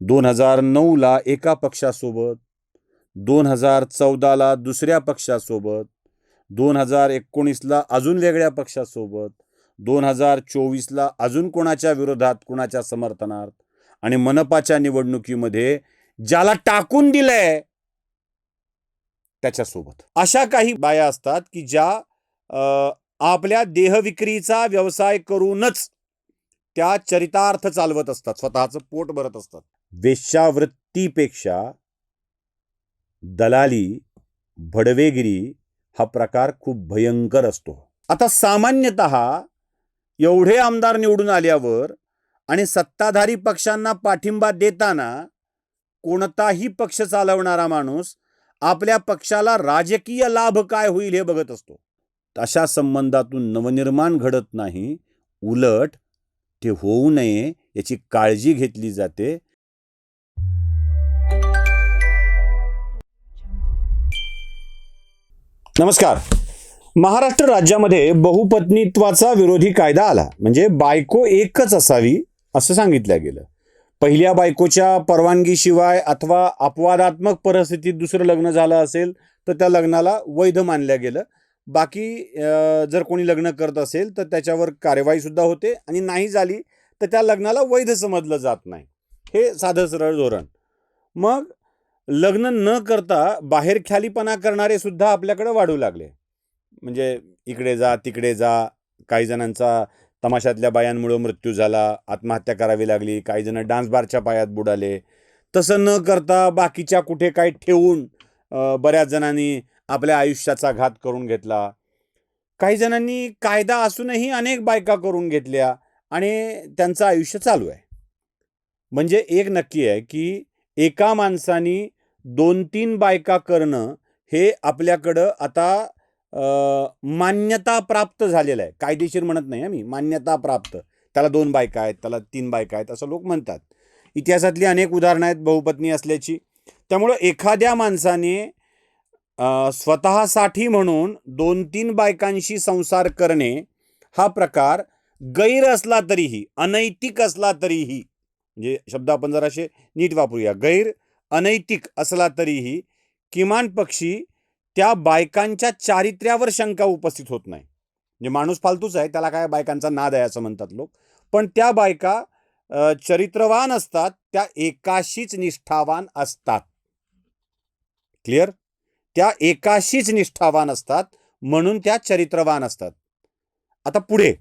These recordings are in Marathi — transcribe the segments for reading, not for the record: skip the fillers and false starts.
2009ला एका पक्षासोबत, 2014ला दुसऱ्या पक्षासोबत, 2019ला अजून वेगळ्या पक्षासोबत, 2024ला अजून कोणाच्या विरोधात, कोणाच्या समर्थनार्थ, आणि मनपाच्या निवडणुकीमध्ये ज्याला टाकून दिलंय त्याच्यासोबत. अशा काही बाया असतात की ज्या आपल्या देहविक्रीचा व्यवसाय करूनच त्या चरितार्थ चालवत असतात, स्वतःचं पोट भरत असतात. वेश्यावृत्तीपेक्षा दलाली, भडवेगिरी हा प्रकार खूप भयंकर असतो. आता सामान्यतः एवढे आमदार निवडून आल्यावर आणि सत्ताधारी पक्षांना पाठिंबा देताना कोणताही पक्ष चालवणारा माणूस आपल्या पक्षाला राजकीय लाभ काय होईल हे बघत असतो. अशा संबंधातून नवनिर्माण घडत नाही, उलट ते होऊ नये याची काळजी घेतली जाते. नमस्कार. महाराष्ट्र राज्यामध्ये बहुपत्नीत्वाचा विरोधी कायदा आला, म्हणजे बायको एकच असावी असं सांगितलं गेलं. पहिल्या बायकोच्या परवानगीशिवाय अथवा अपवादात्मक परिस्थितीत दुसरं लग्न झालं असेल तर त्या लग्नाला वैध मानलं गेलं. बाकी जर कोणी लग्न करत असेल तर त्याच्यावर कार्यवाही सुद्धा होते, आणि नाही झाली तर त्या लग्नाला वैध समजलं जात नाही. हे साधं सरळ धोरण. मग लग्न न करता बाहेरख्यालीपणा करणारे सुद्धा आपल्याकडे वाढू लागले. म्हणजे इकडे जा तिकडे जा, काही जणांचा तमाशातल्या बायांमुळे मृत्यू झाला, आत्महत्या करावी लागली, काही जण डान्स बारच्या पायात बुडाले. तसं न करता बाकीच्या कुठे काही ठेवून बऱ्याच जणांनी आपल्या आयुष्याचा घात करून घेतला. काही जणांनी कायदा असूनही अनेक बायका करून घेतल्या आणि त्यांचं आयुष्य चालू आहे. म्हणजे एक नक्की आहे की एका माणसानी 2-3 बायका करणं हे आपल्याकडं आता मान्यता प्राप्त झालेलं आहे. कायदेशीर म्हणत नाही मी, मान्यता प्राप्त. त्याला 2 बायका आहेत, त्याला 3 बायका आहेत असं लोक म्हणतात. इतिहासातली अनेक उदाहरणं आहेत बहुपत्नी असल्याची. त्यामुळं एखाद्या माणसाने स्वतःसाठी म्हणून 2-3 बायकांशी संसार करणे हा प्रकार गैर असला तरीही, अनैतिक असला तरीही, म्हणजे शब्द आपण जराशे नीट वापरूया, गैर अनैतिक असला तरीही किमान पक्षी त्या बायकांच्या चारित्र्यावर शंका उपस्थित होत नाही. म्हणजे माणूस फालतूच आहे, त्याला काय बायकांचा नाद आहे असं म्हणतात लोक, पण त्या बायका चरित्रवान असतात, त्या एकाशीच निष्ठावान असतात. क्लिअर? त्या एकाशीच निष्ठावान असतात म्हणून त्या चरित्रवान असतात. आता पुढे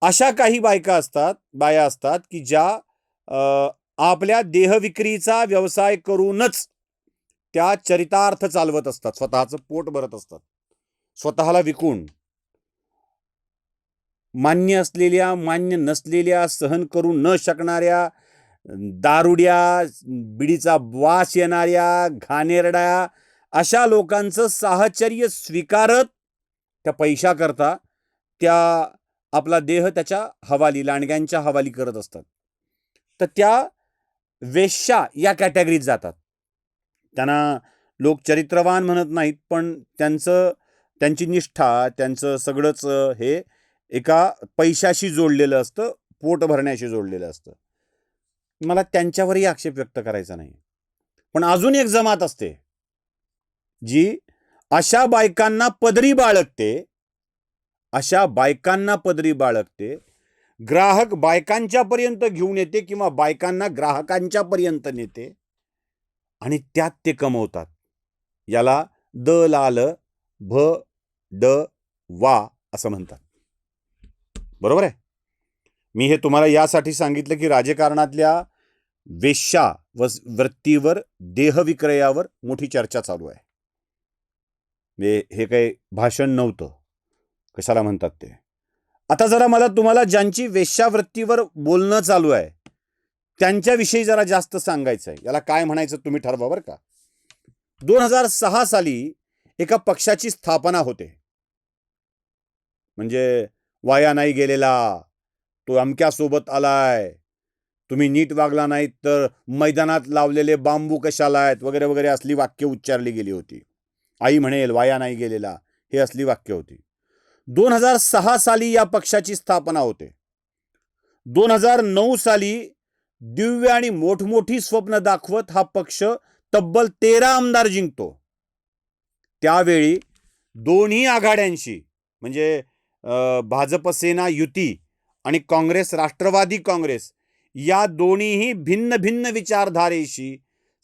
अशा काही बाया असतात की ज्या आपल्या देहविक्रीचा व्यवसाय करूनच त्या चरितार्थ चालवत असतात, स्वतःचं पोट भरत असतात. स्वतःला विकून मान्य असलेल्या, मान्य नसलेल्या, सहन करू न शकणाऱ्या, दारुड्या, बिडीचा वास येणाऱ्या, घाणेरड्या अशा लोकांचं साहचर्य स्वीकारत त्या पैशा करता त्या आपला देह त्याच्या हवाली, लांडग्यांच्या हवाली करत असतात. तर त्या वेश्या या कॅटेगरीत जातात. त्यांना लोक चरित्रवान म्हणत नाहीत, पण त्यांची निष्ठा, त्यांचं सगळंच हे एका पैशाशी जोडलेलं असतं, पोट भरण्याशी जोडलेलं असतं. मला त्यांच्यावरही आक्षेप व्यक्त करायचा नाही. पण अजून एक जमात असते जी अशा बायकांना पदरी बाळगते, ग्राहक बायकांच्या पर्यंत घेऊन येते किंवा बायकांना ग्राहकांच्या पर्यंत नेते, आणि त्यात ते कमवतात. याला दलाल वा असं म्हणतात. बरोबर आहे? मी हे तुम्हाला यासाठी सांगितलं की राजकारणातल्या वेश्या वृत्तीवर, देहविक्रयावर मोठी चर्चा चालू आहे. हे काही भाषण नव्हतं, कशाला म्हणतात ते. आता जरा मला तुम्हाला ज्यांची वेश्यावृत्तीवर बोलणं चालू आहे त्यांच्याविषयी जरा जास्त सांगायचं आहे. याला काय म्हणायचं तुम्ही ठरवा बरं का. 2006 साली एका पक्षाची स्थापना होते. म्हणजे वाया नाही गेलेला, तो अमक्यासोबत आलाय, तुम्ही नीट वागला नाहीत तर मैदानात लावलेले बांबू कशाला आहेत, वगैरे वगैरे असली वाक्य उच्चारली गेली होती. आई म्हणेल वाया नाही गेलेला, हे असली वाक्य होती. 2006 साली या पक्षाची स्थापना होते. 2009 साली दिव्य आणि मोठमोठी स्वप्न दाखवत हा पक्ष तब्बल 13 आमदार जिंकतो. त्यावेळी दोन्ही आघाड्यांशी म्हणजे भाजप सेना युती आणि काँग्रेस राष्ट्रवादी काँग्रेस या दोन्हीही भिन्न भिन्न विचारधारेशी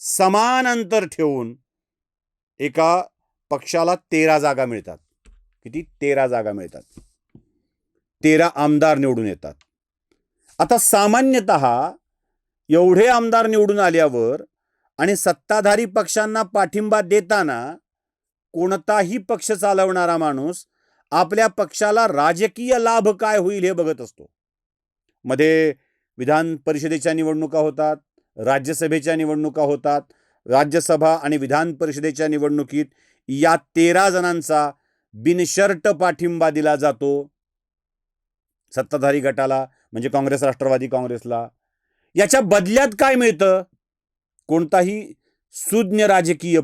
समान अंतर ठेवून एका पक्षाला 13 जागा मिळतात. किती? 13 जागा मिळतात. 13 आमदार निवडून येतात. आता सामान्यतः एवढे आमदार निवडून आल्यावर आणि सत्ताधारी पक्षांना पाठिंबा देताना कोणताही पक्ष चालवणारा माणूस आपल्या पक्षाला राजकीय लाभ काय होईल हे बघत असतो. मध्ये विधान परिषदेच्या निवडणुका होतात, राज्यसभेच्या निवडणुका होतात. राज्यसभा आणि विधान परिषदेच्या निवडणुकीत या 13 जणांचा बिनशर्त पाठिंबा दिला जातो सत्ताधारी गटाला, म्हणजे काँग्रेस राष्ट्रवादी काँग्रेसला. याच्या बदल्यात काय मिळतं? कोणताही सुज्ञ राजकीय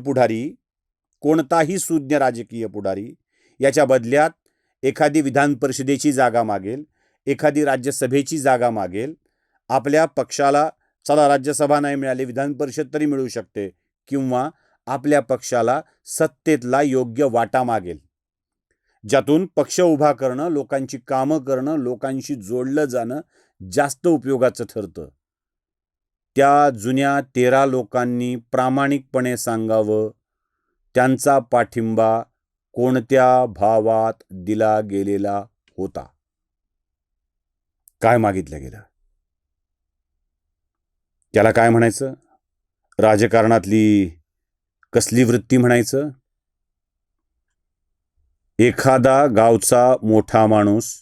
पुढारी याच्या बदल्यात एखादी विधान परिषदेची जागा मागेल, एखादी राज्यसभेची जागा मागेल. आपल्या पक्षाला चला राज्यसभा नाही मिळाली, विधान परिषद तरी मिळू शकते, किंवा आपल्या पक्षाला सत्तेतला योग्य वाटा मागेल, ज्यातून पक्ष उभा करणं, लोकांची कामं करणं, लोकांशी जोडलं जाणं जास्त उपयोगाचं ठरतं. त्या जुन्या 13 लोकांनी प्रामाणिकपणे सांगावं त्यांचा पाठिंबा कोणत्या भावात दिला गेलेला होता, काय मागितलं गेलं. त्याला काय म्हणायचं? राजकारणातली कसली वृत्ती म्हणायचं? एखादा गावचा मोठा माणूस,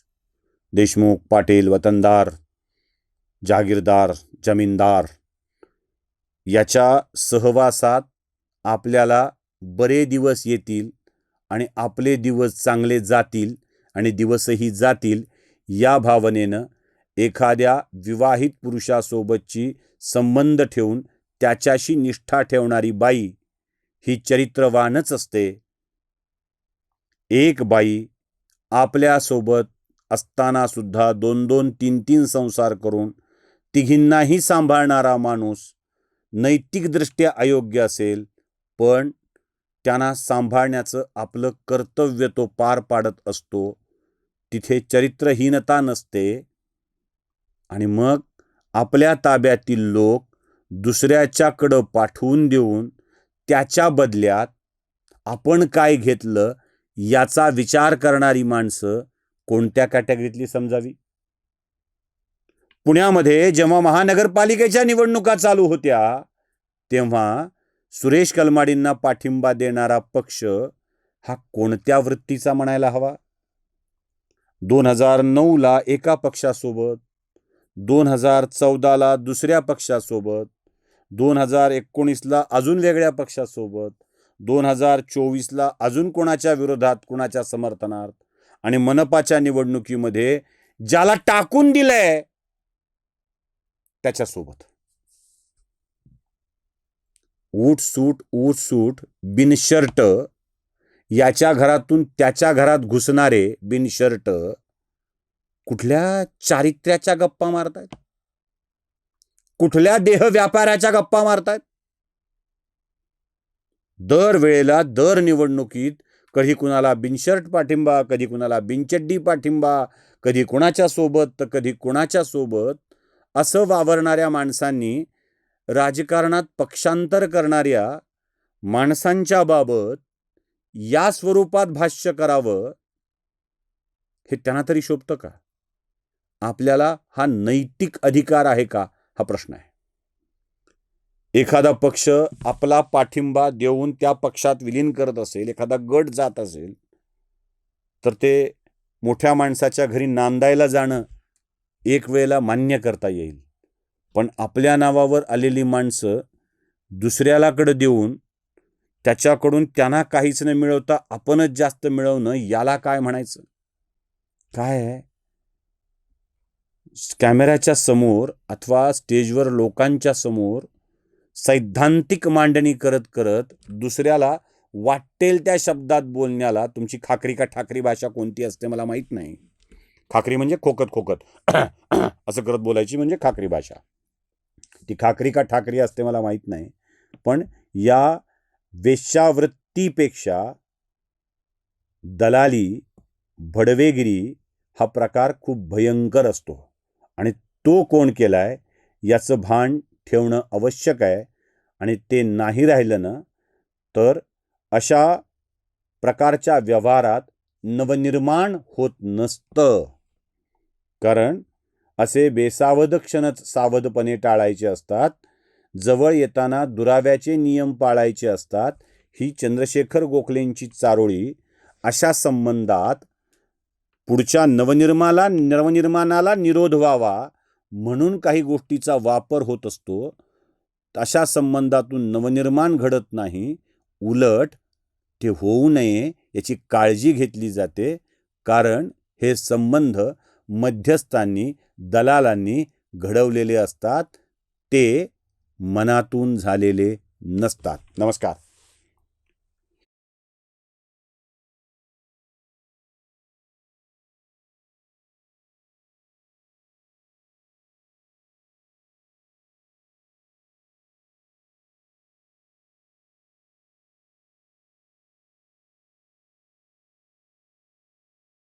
देशमुख, पाटील, वतनदार, जागीरदार, जमीनदार, याच्या सहवासात आपल्याला बरे दिवस येतील आणि आपले दिवस चांगले जातील आणि दिवसही जातील या भावनेनं एखाद्या विवाहित पुरुषासोबतची संबंध ठेवून त्याच्याशी निष्ठा ठेवणारी बाई ही चरित्रवानच असते. एक बाई आपल्यासोबत असताना सुद्धा 2-2, 3-3 संसार करून तिघींनाही सांभाळणारा माणूस नैतिकदृष्ट्या अयोग्य असेल, पण त्यांना सांभाळण्याचं आपलं कर्तव्य तो पार पाडत असतो. तिथे चरित्रहीनता नसते. आणि मग आपल्या ताब्यातील लोक दुसऱ्याच्याकडं पाठवून देऊन त्याच्या बदल्यात आपण काय घेतलं याचा विचार करणारी माणसं कोणत्या कॅटेगरीतली समजावी? पुण्यामध्ये जेव्हा महानगरपालिकेच्या निवडणुका चालू होत्या तेव्हा सुरेश कलमाडींना पाठिंबा देणारा पक्ष हा कोणत्या वृत्तीचा म्हणायला हवा? 2009ला एका पक्षासोबत, 2014ला दुसऱ्या पक्षासोबत, 2019ला अजून वेगळ्या पक्षासोबत, 2024ला अजून कोणाच्या विरोधात, कोणाच्या समर्थनार्थ, आणि मनपाच्या निवडणुकीमध्ये ज्याला टाकून दिलंय त्याच्यासोबत. उठ-सूट बिनशर्ट याच्या घरातून त्याच्या घरात घुसणारे बिनशर्ट कुठल्या चारित्र्याच्या गप्पा मारतायत? कुठल्या देह व्यापाराच्या गप्पा मारतायत? दर वेळेला, दर निवडणुकीत कधी कुणाला बिनशर्ट पाठिंबा, कधी कुणाला बिनचड्डी पाठिंबा, कधी कुणाच्या सोबत तर कधी कुणाच्या सोबत, असं वावरणाऱ्या माणसांनी राजकारणात पक्षांतर करणाऱ्या माणसांच्या बाबत या स्वरूपात भाष्य करावं हे त्यांना तरी शोभतं का? आपल्याला हा नैतिक अधिकार आहे का, हा प्रश्न आहे. एखादा पक्ष आपला पाठिंबा देऊन त्या पक्षात विलीन करत असेल, एखादा गट जात असेल, तर ते मोठ्या माणसाच्या घरी नांदायला जाणं एक वेळेला मान्य करता येईल. पण आपल्या नावावर आलेली माणसं दुसऱ्यालाकडे देऊन त्याच्याकडून त्यांना काहीच न मिळवता आपणच जास्त मिळवणं, याला काय म्हणायचं? काय आहे? कॅमेऱ्याच्या समोर अथवा स्टेजवर लोकांच्या समोर सैद्धांतिक मांडणी करत करत दुसऱ्याला वाटेल त्या शब्दात बोलण्याला तुमची खाकरी का ठाकरी भाषा कोणती असते मला माहीत नाही. खाकरी म्हणजे खोकत खोकत असं करत बोलायची म्हणजे खाकरी भाषा. ती खाकरी का ठाकरी असते मला माहीत नाही, पण या वेश्यावृत्तीपेक्षा दलाली, भडवेगिरी हा प्रकार खूप भयंकर असतो आणि तो कोण केलाय याचं भान ठेवणं आवश्यक आहे. आणि ते नाही राहिलं ना तर अशा प्रकारच्या व्यवहारात नवनिर्माण होत नसतं. कारण असे बेसावध क्षणच सावधपणे टाळायचे असतात. जवळ येताना दुराव्याचे नियम पाळायचे असतात. ही चंद्रशेखर गोखलेंची चारोळी. अशा संबंधात पुढच्या नवनिर्माणाला निरोध व्हावा म्हणून काही गोष्टीचा वापर होत असतो. अशा संबंधातून नवनिर्माण घडत नाही, उलट ते होऊ नये याची काळजी घेतली जाते. कारण हे संबंध मध्यस्थांनी, दलालांनी घडवलेले असतात, ते मनातून झालेले नसतात. नमस्कार.